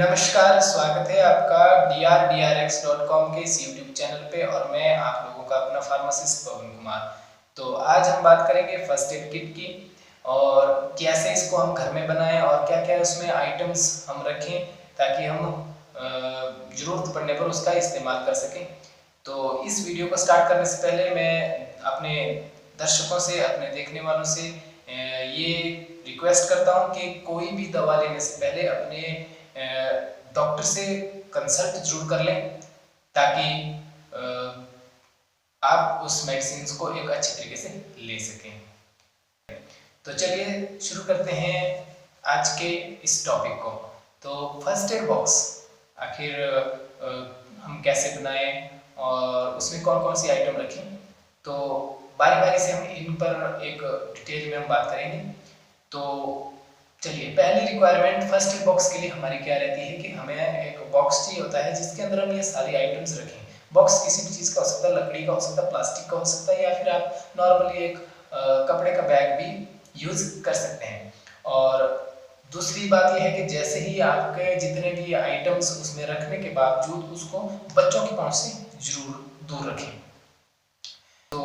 नमस्कार, स्वागत है आपका drdrx.com के इस यूट्यूब चैनल पे और मैं आप लोगों का अपना फार्मासिस्ट पवन कुमार। तो आज हम बात करेंगे फर्स्ट एड किट की और कैसे इसको हम घर में बनाएं और क्या क्या उसमें आइटम्स हम रखें ताकि हम ज़रूरत पड़ने पर उसका इस्तेमाल कर सकें। तो इस वीडियो को स्टार्ट करने से पहले मैं अपने दर्शकों से, अपने देखने वालों से ये रिक्वेस्ट करता हूँ कि कोई भी दवा लेने से पहले अपने डॉक्टर से कंसल्ट जरूर कर लें ताकि आप उस मेडिसिन को एक अच्छे तरीके से ले सकें। तो चलिए शुरू करते हैं आज के इस टॉपिक को। तो फर्स्ट एड बॉक्स आखिर हम कैसे बनाएं और उसमें कौन कौन सी आइटम रखें, तो बारी बारी से हम इन पर एक डिटेल में हम बात करेंगे। तो चलिए, पहली रिक्वायरमेंट फर्स्ट एड बॉक्स के लिए हमारी क्या रहती है कि हमें एक बॉक्स चाहिए होता है जिसके अंदर हम ये सारी आइटम्स रखें। बॉक्स किसी भी चीज़ का हो सकता है, लकड़ी का हो सकता है, प्लास्टिक का हो सकता है, या फिर आप नॉर्मली एक कपड़े का बैग भी यूज कर सकते हैं। और दूसरी बात यह है कि जैसे ही आपके जितने भी आइटम्स उसमें रखने के बावजूद उसको बच्चों की पहुंच से जरूर दूर रखें। तो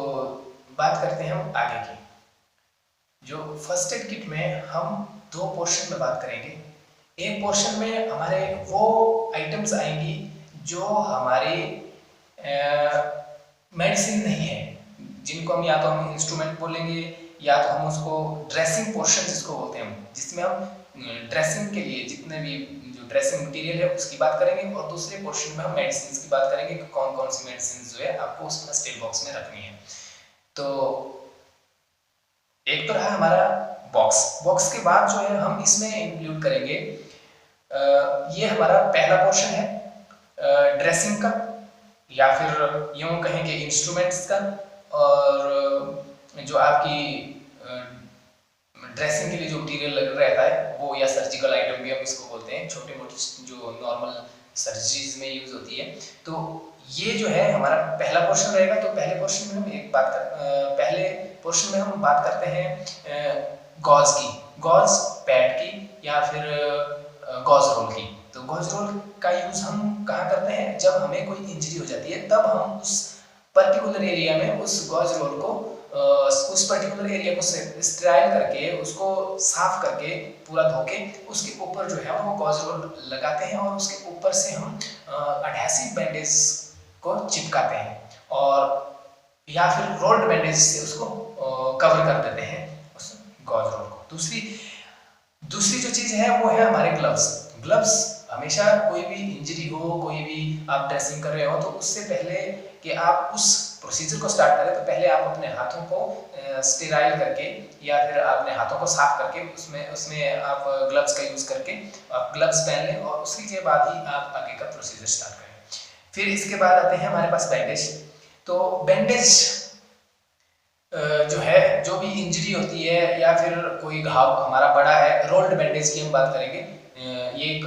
बात करते हैं हम आगे की। जो फर्स्ट एड किट में हम दो पोर्शन में बात करेंगे। एक पोर्शन में हमारे वो आइटम्स आएंगी जो हमारी मेडिसिन नहीं है, जिनको हम या तो हम इंस्ट्रूमेंट बोलेंगे या तो हम उसको ड्रेसिंग पोर्शन जिसको बोलते हैं, जिसमें हम ड्रेसिंग के लिए जितने भी जो ड्रेसिंग मटेरियल है उसकी बात करेंगे, और दूसरे पोर्शन में हम मेडिसिन की बात करेंगे कि कौन कौन सी मेडिसिन जो है आपको उस फर्स्ट एड बॉक्स में रखनी है। तो एक तो रहा हमारा बॉक्स के बाद जो है हम इसमें इंक्लूड करेंगे ये हमारा पहला पोर्शन है ड्रेसिंग का, या फिर यूं कहेंगे इंस्ट्रूमेंट्स का, और जो आपकी ड्रेसिंग के लिए जो मटीरियल रहता है वो, या सर्जिकल आइटम भी हम इसको बोलते हैं, छोटे मोटे जो नॉर्मल सर्जरीज में यूज होती है। तो ये जो है हमारा पहला पोर्शन रहेगा। तो पहले पोर्शन में हम पहले पोर्शन में हम बात करते हैं गॉज की, गॉज पैड की, या फिर गॉज रोल की। तो गॉज रोल का यूज हम कहाँ करते हैं? जब हमें कोई इंजरी हो जाती है तब हम उस पर्टिकुलर एरिया में उस गॉज रोल को उस पर्टिकुलर एरिया को स्टेराइल करके, उसको साफ करके, पूरा धोके उसके ऊपर जो है वो गॉज रोल लगाते हैं और उसके ऊपर से हम एडहेसिव बैंडेज को चिपकाते हैं, और या फिर रोल्ड बैंडेज से उसको कवर कर देते हैं उस गॉज रोल को। दूसरी जो चीज़ है वो है हमारे ग्लव्स। हमेशा कोई भी इंजरी हो, कोई भी आप ड्रेसिंग कर रहे हो, तो उससे पहले कि आप उस प्रोसीजर को स्टार्ट करें तो पहले आप अपने हाथों को स्टेराइल करके या फिर अपने हाथों को साफ करके उसमें आप ग्लव्स का यूज़ करके आप ग्लव्स पहन लें, और उसी के बाद ही आप आगे का प्रोसीजर स्टार्ट करें। फिर इसके बाद आते हैं हमारे पास बैंडेज। तो बैंडेज जो है, जो भी इंजरी होती है या फिर कोई घाव हमारा बड़ा है, रोल्ड बैंडेज की हम बात करेंगे। ये एक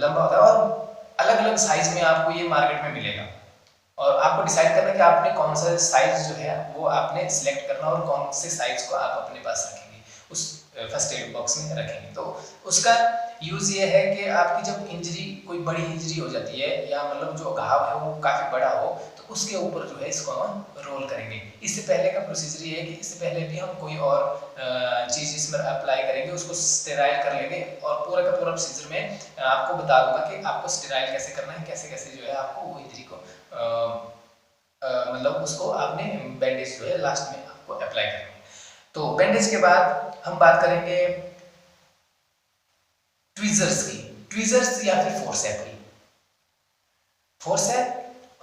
लंबा होता है और अलग अलग साइज में आपको ये मार्केट में मिलेगा, और आपको डिसाइड करना कि आपने कौन सा साइज जो है वो आपने सिलेक्ट करना और कौन से साइज को आप अपने पास रखेंगे, उस फर्स्ट एड बॉक्स में रखेंगे। तो उसका यूज़ ये है कि आपकी जब इंजरी, कोई बड़ी इंजरी हो जाती है या मतलब जो घाव है वो काफ़ी बड़ा हो, तो उसके ऊपर जो है इसको हम रोल करेंगे। इससे पहले का प्रोसीजर ये है कि इससे पहले भी हम कोई और चीज़ इसमें अप्लाई करेंगे, उसको स्टेराइल कर लेंगे, और पूरा का पूरा प्रोसीजर में आपको बता दूंगा कि आपको स्टेराइल कैसे करना है, कैसे कैसे जो है आपको वो इंजरी को मतलब उसको आपने बैंडेज जो है लास्ट में आपको अप्लाई करेंगे। तो बैंडेज के बाद हम बात करेंगे ट्वीजर्स की, ट्वीजर्स या फिर फोर्सेप की। फोर्सेप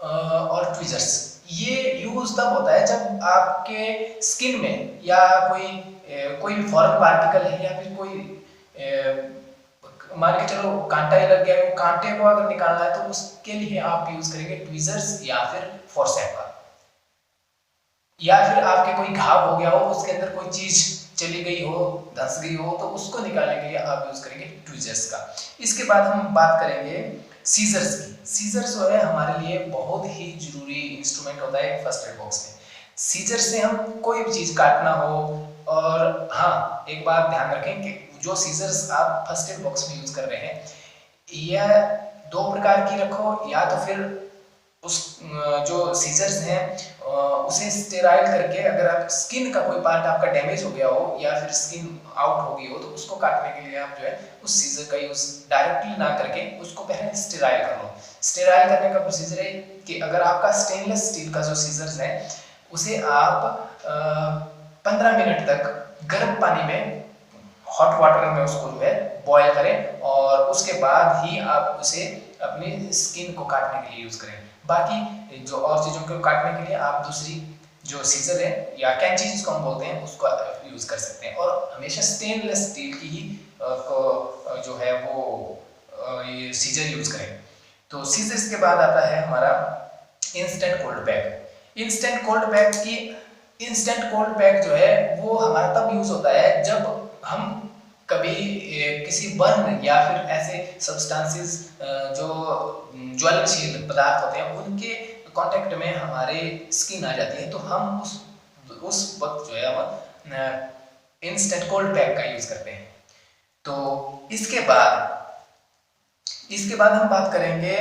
और ट्वीजर्स ये यूज तब होता है जब आपके स्किन में या कोई भी फॉरेन पार्टिकल है, या फिर कोई मान के चलो कांटा ही लग गया है, वो कांटे को अगर निकालना है तो उसके लिए आप यूज करेंगे ट्वीजर्स या फिर फोर्सेप का। या फिर आपके कोई घाव हो गया हो, उसके अंदर कोई चीज चली गई हो, धंस गई हो, तो उसको निकालने के लिए आप यूज करेंगे ट्वीजर्स का। इसके बाद हम बात करेंगे सीजर्स की। सीजर्स जो है हमारे लिए बहुत ही जरूरी इंस्ट्रूमेंट होता है फर्स्ट एड बॉक्स में। सीजर से हम कोई भी चीज काटना हो, और हाँ एक बात ध्यान रखें कि जो सीजर्स आप फर्स्ट एड बॉक्स में यूज कर रहे हैं, या दो प्रकार की रखो, या तो फिर उस जो सीजर्स हैं उसे स्टेराइल करके, अगर आप स्किन का कोई पार्ट आपका डैमेज हो गया हो या फिर स्किन आउट हो गई हो, तो उसको काटने के लिए आप जो है उस सीजर का यूज डायरेक्टली ना करके उसको पहले स्टेराइल कर लो। स्टेराइल करने का प्रोसीजर है कि अगर आपका स्टेनलेस स्टील का जो सीजर्स है उसे आप 15 मिनट तक गर्म पानी में, हॉट वाटर में उसको जो है बॉयल करें, और उसके बाद ही आप उसे अपनी स्किन को काटने के लिए यूज करें। बाकी जो और चीजों को काटने के लिए आप दूसरी जो सीजर है या कैंची जिसको हम बोलते हैं उसको यूज कर सकते हैं, और हमेशा स्टेनलेस स्टील की ही को जो है वो ये सीजर यूज करें। तो सीजर्स के बाद आता है हमारा instant cold pack. Instant cold pack की इंस्टेंट कोल्ड पैक जो है वो हमारा तब यूज होता है जब हम कभी किसी बर्न या फिर ऐसे सब्सटेंसेस जो ज्वलनशील पदार्थ होते हैं उनके कांटेक्ट में हमारे स्किन आ जाती है, तो हम उस वक्त जो है हम इंस्टेंट कोल्ड पैक का यूज करते हैं। तो इसके बाद हम बात करेंगे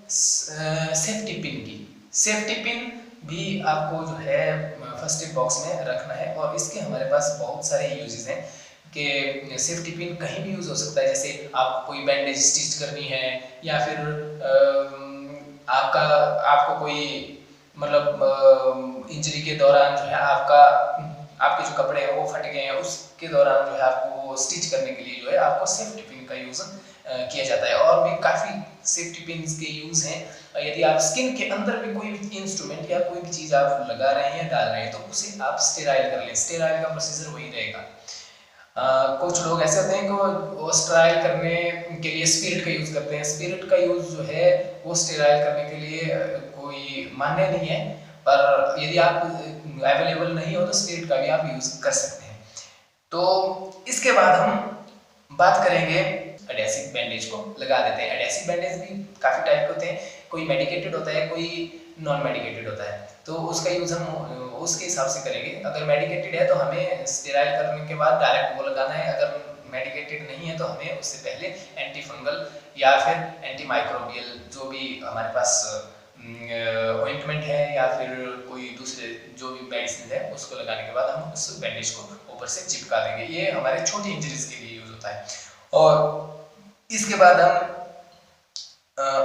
सेफ्टी पिन की। सेफ्टी पिन भी आपको जो है फर्स्ट एड बॉक्स में रखना है, और इसके हमारे पास बहुत सारे यूजेस हैं कि सेफ्टी पिन कहीं भी यूज हो सकता है। जैसे आपको कोई बैंडेज स्टिच करनी है, या फिर आपको कोई मतलब इंजरी के दौरान जो है आपके जो कपड़े हैं वो फट गए हैं, उसके दौरान जो है आपको वो स्टिच करने के लिए जो है आपको सेफ्टी पिन का यूज किया जाता है। और भी काफ़ी सेफ्टी पिन्स के यूज हैं। यदि आप स्किन के अंदर भी कोई भी इंस्ट्रूमेंट या कोई भी चीज़ आप लगा रहे हैं, डाल रहे हैं, तो उसे आप स्टेराइल कर लें। स्टेराइल का प्रोसीजर वही रहेगा। कुछ लोग ऐसे होते हैं कि वो स्टेराइल करने के लिए स्पिरिट का यूज करते हैं। स्पिरिट का यूज जो है वो स्टेराइल करने के लिए कोई मान्य नहीं है, पर यदि आप अवेलेबल नहीं हो तो स्पिरिट का भी आप यूज कर सकते हैं। तो इसके बाद हम बात करेंगे एडहेसिव बैंडेज को लगा देते हैं। एडहेसिव बैंडेज भी काफ़ी टाइप के होते हैं, कोई मेडिकेटेड होता है, कोई नॉन मेडिकेटेड होता है, तो उसका यूज़ हम उसके हिसाब से करेंगे। अगर मेडिकेटेड है तो हमें स्टेराइल करने के बाद डायरेक्ट वो लगाना है, अगर मेडिकेटेड नहीं है तो हमें उससे पहले एंटी फंगल या फिर एंटी माइक्रोबियल जो भी हमारे पास ऑइंटमेंट है या फिर कोई दूसरे जो भी मेडिसिन है उसको लगाने के बाद हम उस बैंडेज को ऊपर से चिपका देंगे। ये हमारे छोटी इंजरीज के लिए यूज होता है। और इसके बाद हम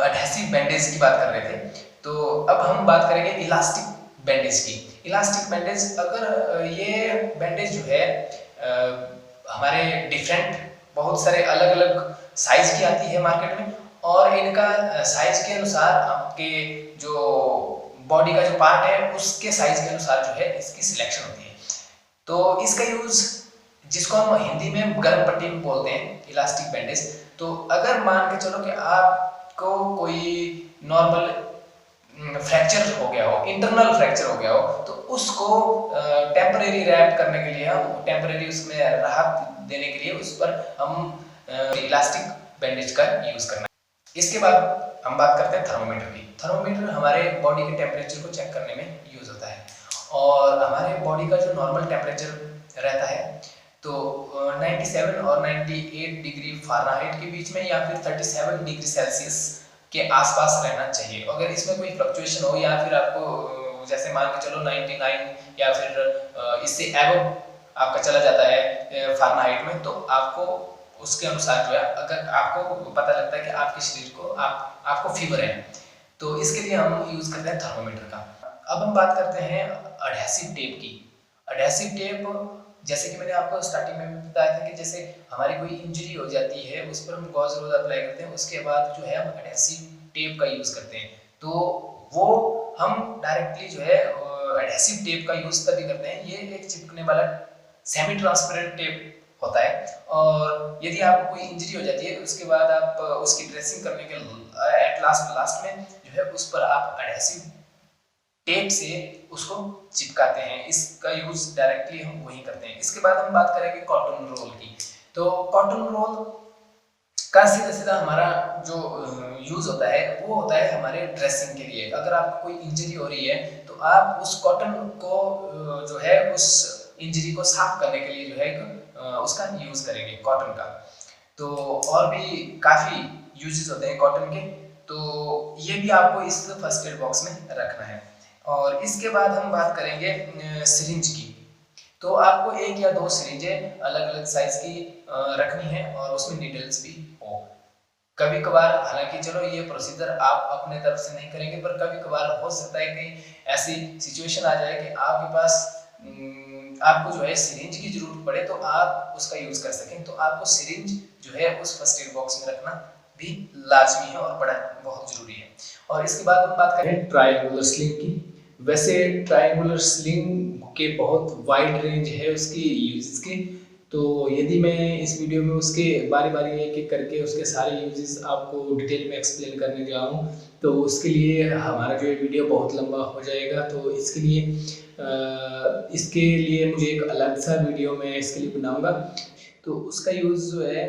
एडहेसिव बैंडेज की बात कर रहे थे, तो अब हम बात करेंगे इलास्टिक बैंडेज की। इलास्टिक बैंडेज, अगर ये बैंडेज जो है हमारे डिफरेंट बहुत सारे अलग अलग साइज की आती है मार्केट में, और इनका साइज के अनुसार आपके जो बॉडी का जो पार्ट है उसके साइज के अनुसार जो है इसकी सिलेक्शन होती है। तो इसका यूज जिसको हम हिंदी में गर्म पट्टी बोलते हैं, इलास्टिक बैंडेज। तो अगर मान के चलो कि आपको कोई नॉर्मल फ्रैक्चर हो गया हो, इंटरनल फ्रैक्चर हो गया हो, तो उसको टेम्परेरी रैप करने के लिए, हम टेम्परेरी उसमें राहत देने के लिए उस पर हम इलास्टिक बैंडेज का यूज करना है। इसके बाद हम बात करते हैं थर्मोमीटर की। थर्मोमीटर हमारे बॉडी के टेम्परेचर को चेक करने में यूज होता है, और हमारे बॉडी का जो नॉर्मल टेम्परेचर रहता है तो 97 और 98 डिग्री फ़ारेनहाइट के बीच में, या फिर 37 डिग्री सेल्सियस के आसपास रहना चाहिए। अगर इसमें कोई फ्लक्चुएशन हो, या फिर आपको जैसे मान के चलो 99 या फिर इससे एबव आपका चला जाता है फ़ारेनहाइट में, तो आपको उसके अनुसार जो है, अगर आपको पता लगता है कि आपके शरीर को आपको फीवर है, तो इसके लिए हम यूज करते हैं थर्मोमीटर का। अब हम बात करते हैं एडहेसिव टेप की। एडहेसिव टेप, जैसे कि मैंने आपको स्टार्टिंग में बताया था कि जैसे हमारी कोई इंजरी हो जाती है उस पर हम गॉज रोज अप्लाई करते हैं, उसके बाद जो है हम एडहेसिव टेप का यूज करते हैं। तो वो हम डायरेक्टली जो है एडहेसिव टेप का यूज तभी करते हैं। ये एक चिपकने वाला सेमी ट्रांसपेरेंट टेप होता है, और यदि आपको कोई इंजरी हो जाती है उसके बाद आप उसकी ड्रेसिंग करने के एट लास्ट में जो है उस पर आप एडहेसिव टेप से उसको चिपकाते हैं। इसका यूज डायरेक्टली हम वही करते हैं। इसके बाद हम बात करेंगे कॉटन रोल की। तो कॉटन रोल का सीधा हमारा जो यूज होता है वो होता है हमारे ड्रेसिंग के लिए। अगर आपको कोई इंजरी हो रही है तो आप उस कॉटन को जो है उस इंजरी को साफ करने के लिए जो है उसका यूज करेंगे कॉटन का। तो और भी काफ़ी यूजेस होते हैं कॉटन के, तो ये भी आपको इस फर्स्ट एड बॉक्स में रखना है। और इसके बाद हम बात करेंगे सिरिंज की। तो आपको 1 या 2 सिरिंजें अलग अलग साइज की रखनी है और उसमें नीडल्स भी हो। कभी कभार, हालांकि चलो ये प्रोसीजर आप अपने तरफ से नहीं करेंगे, पर कभी कभार हो सकता है कि ऐसी सिचुएशन आ जाए कि आपके पास आपको जो है सिरिंज की जरूरत पड़े, तो आप उसका यूज कर सकें। तो आपको सिरिंज जो है उस फर्स्ट एड बॉक्स में रखना भी लाजमी है और बड़ा बहुत जरूरी है। और इसके बाद हम बात करें ट्रायंगुलर स्लिंग की। वैसे ट्रायंगुलर स्लिंग के बहुत वाइड रेंज है उसकी यूजेस की, तो यदि मैं इस वीडियो में उसके बारी बारी एक एक करके उसके सारे यूजेस आपको डिटेल में एक्सप्लेन करने जाऊँ तो उसके लिए हमारा जो वीडियो बहुत लंबा हो जाएगा। तो इसके लिए मुझे एक अलग सा वीडियो मैं इसके लिए बनाऊंगा। तो उसका यूज़ जो है,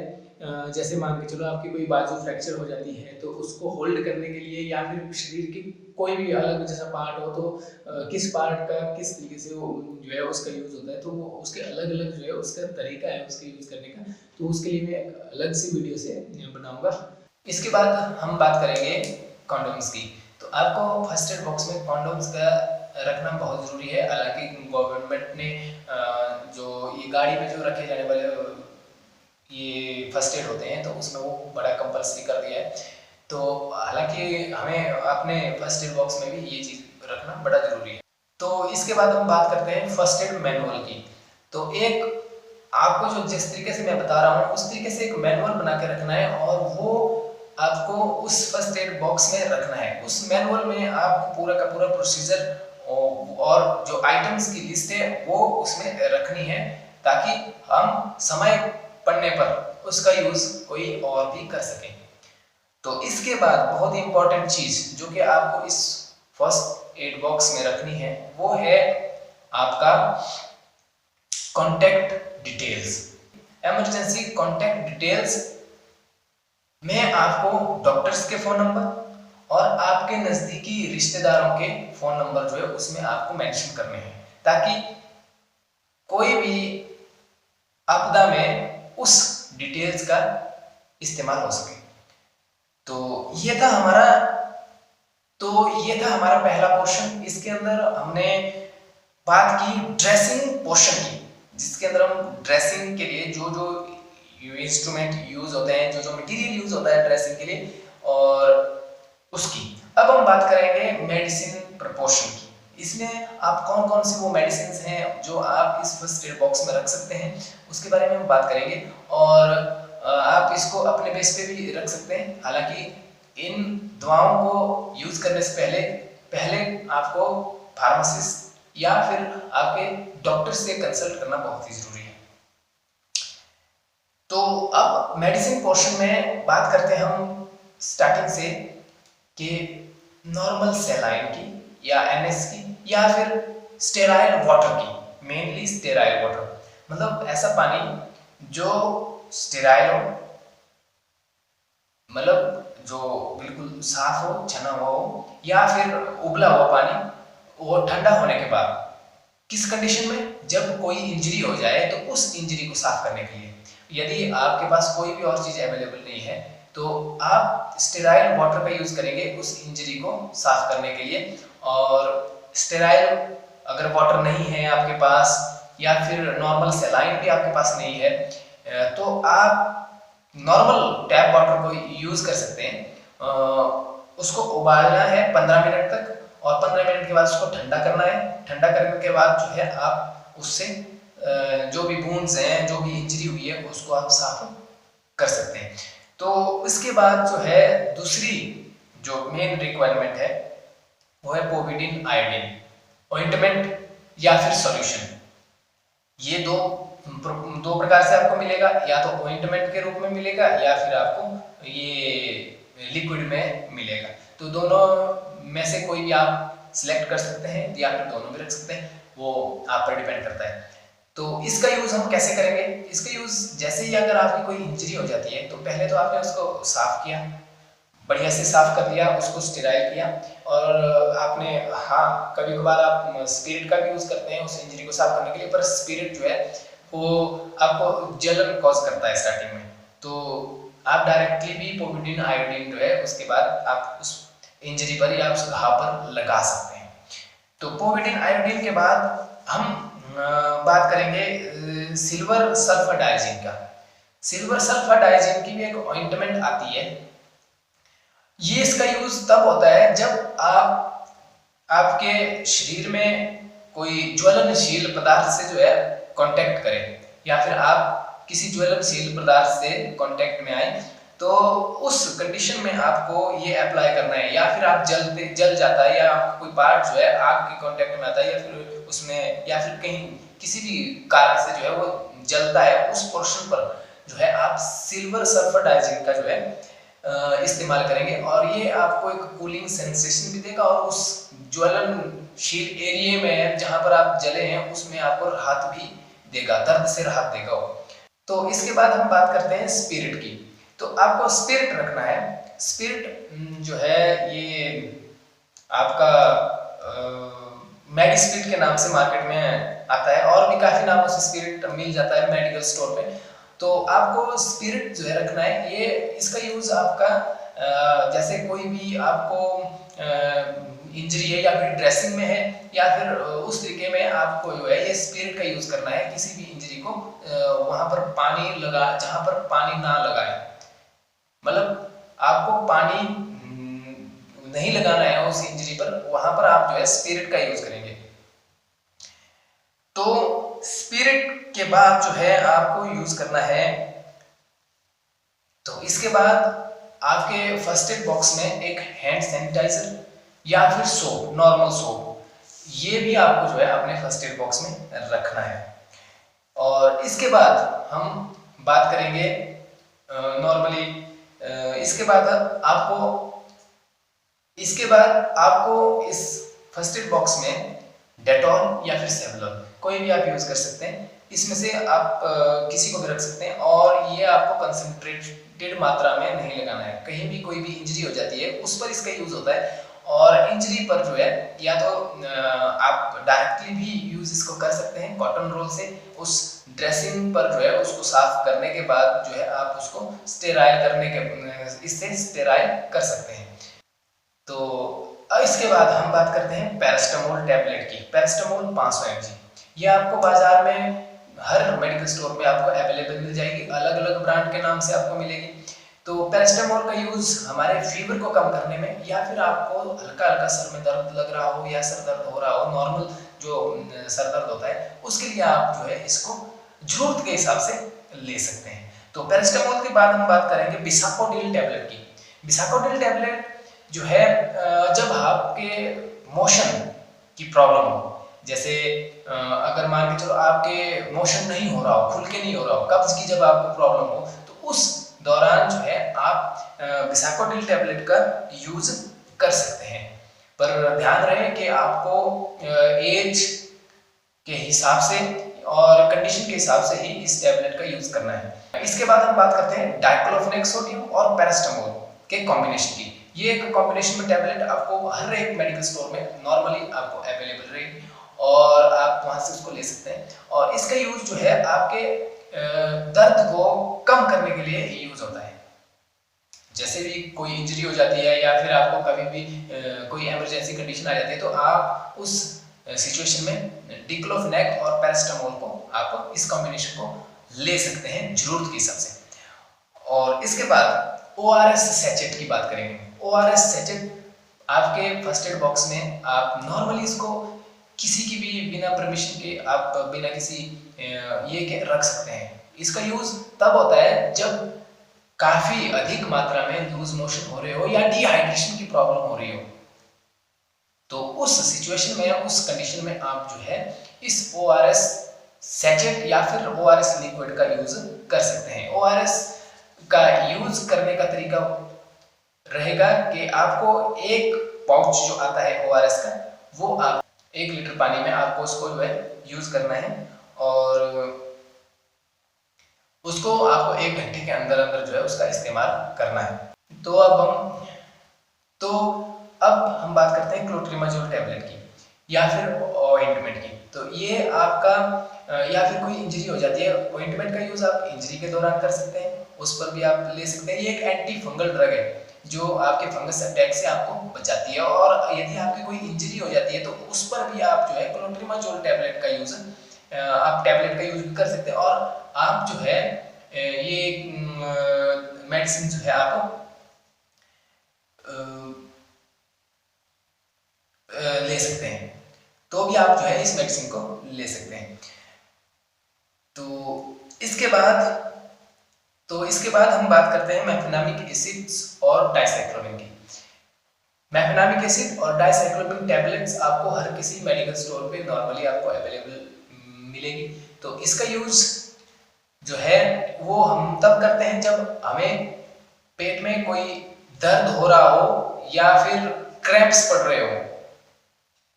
जैसे मान के चलो आपकी कोई बाजू फ्रैक्चर हो जाती है, तो उसको होल्ड करने के लिए या फिर शरीर की कोई भी अलग जैसा पार्ट हो, तो किस पार्ट का किस तरीके से वो जो है उसका यूज़ होता है, तो वो उसके अलग अलग जो है उसका तरीका है उसके यूज़ करने का। तो उसके लिए मैं एक अलग सी वीडियो से बनाऊंगा। इसके बाद हम बात करेंगे कॉन्डोम्स की। तो आपको फर्स्ट एड बॉक्स में कॉन्डोम्स का रखना बहुत ज़रूरी है। हालांकि गवर्नमेंट ने जो ये गाड़ी में जो रखे जाने वाले ये फर्स्ट एड होते हैं, तो उसमें वो बड़ा कंपलसरी कर दिया है। तो हालांकि हमें अपने फर्स्ट एड बॉक्स में भी ये चीज़ रखना बड़ा ज़रूरी है। तो इसके बाद हम बात करते हैं फर्स्ट एड मैनुअल की। तो एक आपको जो जिस तरीके से मैं बता रहा हूँ उस तरीके से एक मैनुअल बना के रखना है और वो आपको उस फर्स्ट एड बॉक्स में रखना है। उस मैनुअल में आपको पूरा का पूरा प्रोसीजर और जो आइटम्स की लिस्ट है वो उसमें रखनी है, ताकि हम समय पड़ने पर उसका यूज कोई और भी कर सके। तो इसके बाद बहुत ही इंपॉर्टेंट चीज जो कि आपको इस फर्स्ट एड बॉक्स में रखनी है वो है आपका contact details. Emergency contact details में आपको डॉक्टर्स के फोन नंबर और आपके नजदीकी रिश्तेदारों के फोन नंबर जो है उसमें आपको मेंशन करने हैं, ताकि कोई भी आपदा में उस डिटेल्स का इस्तेमाल हो सके। तो ये था हमारा पहला पोर्शन। इसके अंदर हमने बात की ड्रेसिंग पोर्शन की, जिसके अंदर हम ड्रेसिंग के लिए जो जो इंस्ट्रूमेंट यूज होते हैं, जो जो मटेरियल यूज होता है ड्रेसिंग के लिए, और उसकी। अब हम बात करेंगे मेडिसिन प्रपोर्शन की। इसमें आप कौन कौन सी वो मेडिसिन हैं जो आप इस फर्स्ट एड बॉक्स में रख सकते हैं उसके बारे में हम बात करेंगे। और आप इसको अपने बेस पे भी रख सकते हैं। हालांकि इन दवाओं को यूज करने से पहले आपको फार्मासिस्ट या फिर आपके डॉक्टर से कंसल्ट करना बहुत ही जरूरी है। तो अब मेडिसिन पोर्शन में बात करते हैं हम स्टार्टिंग से कि नॉर्मल सलाइन की या एनएस की या फिर स्टेराइल वाटर की। मेनली स्टेराइल वाटर मतलब ऐसा पानी जो स्टेराइल हो, मतलब जो बिल्कुल साफ हो, छना हुआ हो, या फिर उबला हुआ पानी। वो ठंडा होने के बाद किस कंडीशन में, जब कोई इंजरी हो जाए तो उस इंजरी को साफ करने के लिए। यदि आपके पास कोई भी और चीज अवेलेबल नहीं है तो आप स्टेराइल वाटर का यूज करेंगे उस इंजरी को साफ करने के लिए। और स्टेराइल अगर वाटर नहीं है आपके पास या फिर नॉर्मल सलाइन भी आपके पास नहीं है, तो आप नॉर्मल टैप वाटर को यूज कर सकते हैं। उसको उबालना है 15 मिनट तक, और 15 मिनट के बाद उसको ठंडा करना है। ठंडा करने के बाद जो है आप उससे जो भी वुंड्स हैं, जो भी इंजरी हुई है, उसको आप साफ कर सकते हैं। तो इसके बाद जो है दूसरी जो मेन रिक्वायरमेंट है वो है पोविडीन आयोडीन ऑइंटमेंट या फिर सॉल्यूशन। ये दो प्रकार से आपको मिलेगा, या तो ऑइंटमेंट के रूप में मिलेगा या फिर आपको ये लिक्विड में मिलेगा। तो दोनों में से कोई भी आप सिलेक्ट कर सकते हैं या फिर दोनों भी रख सकते हैं, वो आप पर डिपेंड करता है। तो इसका यूज हम कैसे करेंगे? इसका यूज जैसे ही अगर आपकी कोई इंजरी हो जाती है तो पहले तो आपने उसको साफ किया, बढ़िया से साफ कर दिया, उसको स्टेराइल किया। और आपने कभी कभार आप स्पिरिट का भी यूज करते हैं उस इंजरी को साफ करने के लिए, पर स्पिरिट जो है वो आपको जलन कॉज करता है स्टार्टिंग में। तो आप डायरेक्टली भी पोविडीन आयोडीन जो है उसके बाद आप उस इंजरी पर या उस घाव पर लगा सकते हैं। तो पोविडीन आयोडीन के बाद हम बात करेंगे सिल्वर सल्फर डाइजीन का। सिल्वर सल्फर डाइजीन की भी एक ऑइंटमेंट आती है। ये इसका यूज तब होता है जब आपके शरीर में कोई ज्वलनशील पदार्थ से जो है कांटेक्ट करे, या फिर आप किसी ज्वलनशील पदार्थ से कांटेक्ट में आए, तो उस कंडीशन में आपको ये अप्लाई करना है। या फिर आप जल जाता है, या आपका कोई पार्ट जो है आग के कांटेक्ट में आता है, या फिर उसमें या फिर कहीं किसी भी कारण से जो है वो जलता है, उस पोर्शन पर जो है आप सिल्वर सल्फर डाइजीन का जो है इस्तेमाल करेंगे। और ये आपको एक कूलिंग सेंसेशन भी देगा, और उस ज्वलनशील एरिया में जहां पर आप जले हैं उसमें आपको राहत भी देगा, दर्द से राहत देगा। तो इसके बाद हम बात करते हैं स्पिरिट की। तो आपको स्पिरिट रखना है। स्पिरिट जो है ये आपका मेडिस्पिरिट के नाम से मार्केट में आता है, और भी काफी नामों से स्पिरिट मिल जाता है मेडिकल स्टोर पे। तो आपको स्पिरिट जो है रखना है। ये इसका यूज आपका जैसे कोई भी आपको इंजरी है या फिर ड्रेसिंग में है या फिर उस तरीके में आपको जो है ये स्पिरिट का यूज करना है। किसी भी इंजरी को वहां पर पानी लगा, जहां पर पानी ना लगाए, मतलब आपको पानी नहीं लगाना है उस इंजरी पर, वहां पर आप जो है स्पिरिट का यूज करेंगे। तो स्पिरिट के बाद जो है आपको यूज करना है, तो इसके बाद आपके फर्स्ट एड बॉक्स में एक हैंड सैनिटाइजर या फिर सोप, नॉर्मल सोप, ये भी आपको जो है अपने फर्स्ट एड बॉक्स में रखना है। और इसके बाद हम बात करेंगे नॉर्मली इसके बाद आपको इस फर्स्ट एड बॉक्स में डेटॉल या फिर सेवलॉन कोई भी आप यूज कर सकते हैं। इसमें से आप किसी को भी रख सकते हैं, और ये आपको कंसंट्रेटेड मात्रा में नहीं लगाना है। कहीं भी कोई भी इंजरी हो जाती है उस पर इसका यूज होता है, और इंजरी पर जो है या तो आप डायरेक्टली भी यूज इसको कर सकते हैं कॉटन रोल से। उस ड्रेसिंग पर जो है उसको साफ करने के बाद जो है आप उसको इससे स्टेराइल कर सकते हैं। तो इसके बाद हम बात करते हैं पैरास्टामोल टैबलेट की। पैरास्टामोल 500 mg, ये आपको बाजार में हर मेडिकल स्टोर में आपको अवेलेबल मिल जाएगी, अलग अलग ब्रांड के नाम से आपको मिलेगी। तो पैरास्टामोल का यूज हमारे फीवर को कम करने में, या फिर आपको हल्का हल्का सर में दर्द लग रहा हो या सर दर्द हो रहा हो, नॉर्मल जो सर दर्द होता है, उसके लिए आप जो है इसको जरूरत के हिसाब से ले सकते हैं। तो पैरास्टामोल के बाद हम बात करेंगे बिसाकोडिल टैबलेट की। बिसाकोडिल टैबलेट जो है जब आपके मोशन की प्रॉब्लम हो, जैसे अगर मान के चलो आपके मोशन नहीं हो रहा हो, खुल के नहीं हो रहा हो, कब्ज की जब आपको प्रॉब्लम हो, तो उस दौरान जो है आप बिसाकोडिल टैबलेट का यूज कर सकते हैं। पर ध्यान रहे कि आपको एज के हिसाब से और कंडीशन के हिसाब से ही इस टैबलेट का यूज करना है। इसके बाद हम बात करते हैं डाइक्लोफेनेक सोडियम और पैरास्टामोल के कॉम्बिनेशन की। ये एक कॉम्बिनेशन में टैबलेट आपको हर एक मेडिकल स्टोर में नॉर्मली आपको अवेलेबल रहेगी, और आप वहां से उसको ले सकते हैं। और इसका यूज जो है आपके दर्द को कम करने के लिए यूज होता है। जैसे भी कोई इंजरी हो जाती है या फिर आपको कभी भी कोई इमरजेंसी कंडीशन आ जाती है, तो आप उस सिचुएशन में डिक्लोफेनेक और पैरास्टामोल को आप इस कॉम्बिनेशन को ले सकते हैं जरूरत के हिसाब से। और इसके बाद ORS सैचेट की बात करेंगे। ORS सैचेट आपके फर्स्ट एड बॉक्स में आप नॉर्मली इसको किसी की भी बिना परमिशन के आप बिना किसी ये के रख सकते हैं। इसका यूज तब होता है जब काफी अधिक मात्रा में लूज मोशन हो रहे हो या डिहाइड्रेशन की प्रॉब्लम हो रही हो, तो उस सिचुएशन में, उस कंडीशन में आप जो है इस ORS सैचेट या फिर ORS लिक्विड का यूज कर सकते हैं। ORS का यूज करने का तरीका रहेगा कि आपको एक पाउच जो आता है ORS का, वो आप 1 लीटर पानी में आपको उसको जो है यूज करना है, और उसको आपको 1 घंटे के अंदर अंदर जो है उसका इस्तेमाल करना है। तो अब हम बात करते हैं क्लोट्रिमाजोल टैबलेट की या फिर ऑइंटमेंट की। तो ये आपका या फिर कोई इंजरी हो जाती है, ऑइंटमेंट का यूज़ आप इंजरी के दौरान कर सकते हैं, उस पर भी आप ले सकते हैं। ये एक एंटी फंगल ड्रग है जो आपके फंगस अटैक से आपको बचाती है, और यदि आपकी कोई इंजरी हो जाती है तो उस पर भी आप जो है क्लोट्रिमाजोल टैबलेट का यूज़ आप टैबलेट का यूज़ भी कर सकते हैं। और आप जो है ये मेडिसिन जो है आप ले सकते हैं, तो भी आप जो है इस मेडिसिन को ले सकते हैं। इसके बाद हम बात करते हैं मेफेनामिक एसिड्स और डाइसाइक्लोमिन की। मेफेनामिक एसिड और डाइसाइक्लोमिन टैबलेट्स आपको हर किसी मेडिकल स्टोर पे नॉर्मली आपको अवेलेबल मिलेगी। तो इसका यूज जो है वो हम तब करते हैं जब हमें पेट में कोई दर्द हो रहा हो या फिर क्रैम्प्स पड़ रहे हो,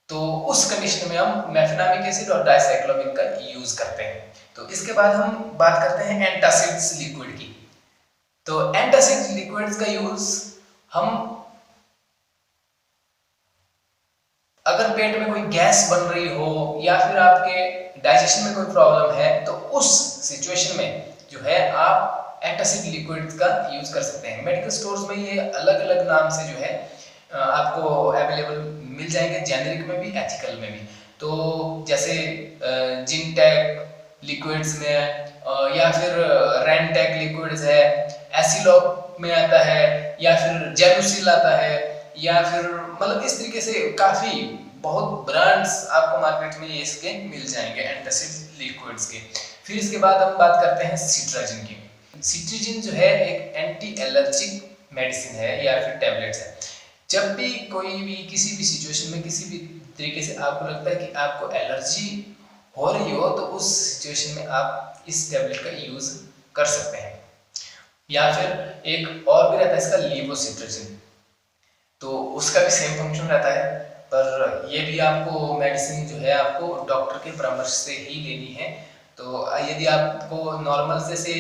तो उस कंडीशन में हम मेफेनामिक एसिड और डाइसाइक्लोमिन का यूज करते हैं। तो इसके बाद हम बात करते हैं एंटासिड्स लिक्विड की। तो एंटासिड लिक्विड्स का यूज हम अगर पेट में कोई गैस बन रही हो या फिर आपके डाइजेशन में कोई प्रॉब्लम है, तो उस सिचुएशन में जो है आप एंटासिड लिक्विड्स का यूज कर सकते हैं। मेडिकल स्टोर्स में ये अलग अलग नाम से जो है आपको अवेलेबल मिल जाएंगे, जेनेरिक में भी एथिकल में भी। तो जैसे जिनटेक लिक्विड्स में या फिर रेनटेक लिक्विड्स है, एसिलॉक में आता है, या फिर जेलुसिल आता है, या फिर मतलब इस तरीके से काफी बहुत ब्रांड्स आपको मार्केट में इसके मिल जाएंगे एंटासिड लिक्विड्स के। फिर इसके बाद हम बात करते हैं सिट्राजिन की। सिट्राजिन जो है एक एंटी एलर्जिक मेडिसिन है या फिर टैबलेट्स है। जब भी कोई भी किसी भी सिचुएशन में किसी भी तरीके से आपको लगता है कि आपको एलर्जी हो रही हो, तो उस सिचुएशन में आप इस टैबलेट का यूज कर सकते हैं। या फिर एक और भी रहता है इसका लीवोसिट्राजिन, तो उसका भी सेम फंक्शन रहता है, पर ये भी आपको मेडिसिन जो है आपको डॉक्टर के परामर्श से ही लेनी है। तो यदि आपको नॉर्मल से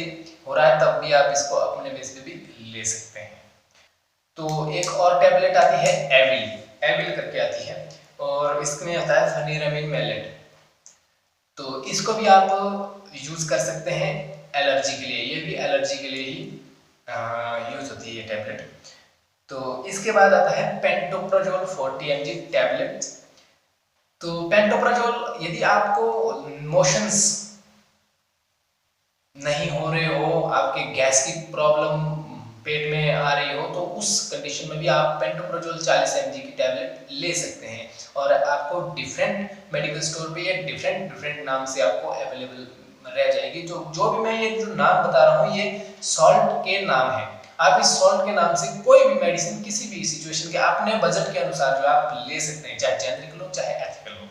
हो रहा है तब भी आप इसको अपने बेस पे भी ले सकते हैं। तो एक और टैबलेट आती है एविल करके आती है, और इसमें आता है फेनिरामिन मैलेट। तो इसको भी आप यूज कर सकते हैं एलर्जी के लिए, ये भी एलर्जी के लिए ही यूज होती है ये टैबलेट। तो इसके बाद आता है पेंटोप्राजोल 40 mg टैबलेट। तो पेंटोप्राजोल यदि आपको मोशंस नहीं हो रहे हो, आपके गैस की प्रॉब्लम पेट में आ रही हो, तो उस कंडीशन में भी आप पेंटोप्राजोल 40 mg की टैबलेट ले सकते हैं। और आपको डिफरेंट मेडिकल स्टोर पे ये डिफरेंट नाम से आपको अवेलेबल रह जाएगी। जो भी मैं ये जो नाम बता रहा हूँ ये सॉल्ट के नाम है। आप इस सॉल्ट के नाम से कोई भी मेडिसिन किसी भी सिचुएशन के अपने बजट के अनुसार जो आप ले सकते हैं, चाहे जेनेरिक लो चाहे एथिकल हो।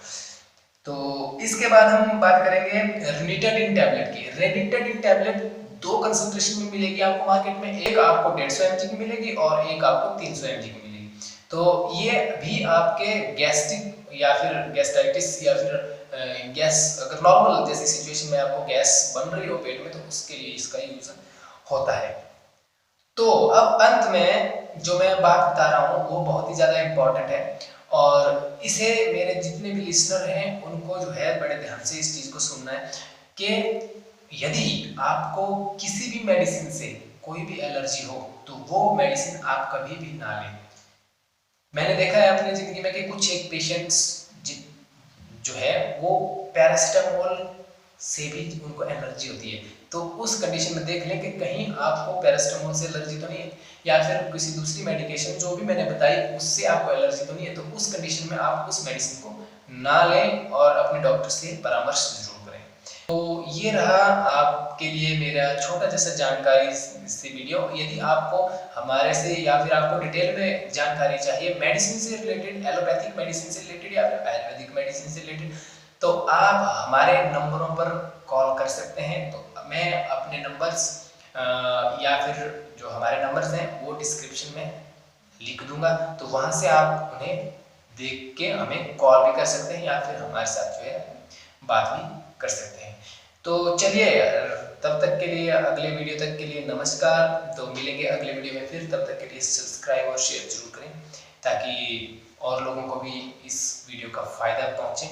तो इसके बाद हम बात करेंगे रेनिटाडीन टैबलेट की। रेनिटाडीन टैबलेट दो कंसंट्रेशन में मिलेगी आपको मार्केट में, एक आपको 150 mg की मिलेगी और एक आपको 300 mg की मिलेगी। तो ये भी आपके गैस्ट्रिक या फिर गैस्ट्राइटिस या फिर गैस अगर नॉर्मल जैसी सिचुएशन में आपको गैस बन रही हो पेट में, तो उसके लिए इसका यूज होता है। तो अब अंत में जो मैं बात बता रहा हूँ वो बहुत ही ज़्यादा इम्पोर्टेंट है, और इसे मेरे जितने भी लिसनर हैं उनको जो है बड़े ध्यान से इस चीज़ को सुनना है कि यदि आपको किसी भी मेडिसिन से कोई भी एलर्जी हो तो वो मेडिसिन आप कभी भी ना लें। मैंने देखा है अपनी ज़िंदगी में कि कुछ एक पेशेंट्स जो है वो पैरासिटामोल से भी उनको एलर्जी होती है। तो उस कंडीशन में देख लें कि कहीं आपको पैरासिटामोल से एलर्जी तो नहीं है, या फिर किसी दूसरी मेडिकेशन जो भी मैंने बताई उससे आपको एलर्जी तो नहीं है। तो उस कंडीशन में आप उस मेडिसिन को ना लें और अपने डॉक्टर से परामर्श जरूर करें। तो ये रहा आपके लिए मेरा छोटा जैसा जानकारी से वीडियो। यदि आपको हमारे से या फिर आपको डिटेल में जानकारी चाहिए मेडिसिन से रिलेटेड, एलोपैथिक मेडिसिन से रिलेटेड या फिर आयुर्वेदिक मेडिसिन से रिलेटेड, तो आप हमारे नंबरों पर कॉल कर सकते हैं। तो मैं अपने नंबर्स या फिर जो हमारे नंबर्स हैं वो डिस्क्रिप्शन में लिख दूंगा, तो वहां से आप उन्हें देख के हमें कॉल भी कर सकते हैं या फिर हमारे साथ जो है बात भी कर सकते हैं। तो चलिए तब तक के लिए, अगले वीडियो तक के लिए नमस्कार। तो मिलेंगे अगले वीडियो में फिर, तब तक के लिए सब्सक्राइब और शेयर जरूर करें ताकि और लोगों को भी इस वीडियो का फायदा पहुंचे।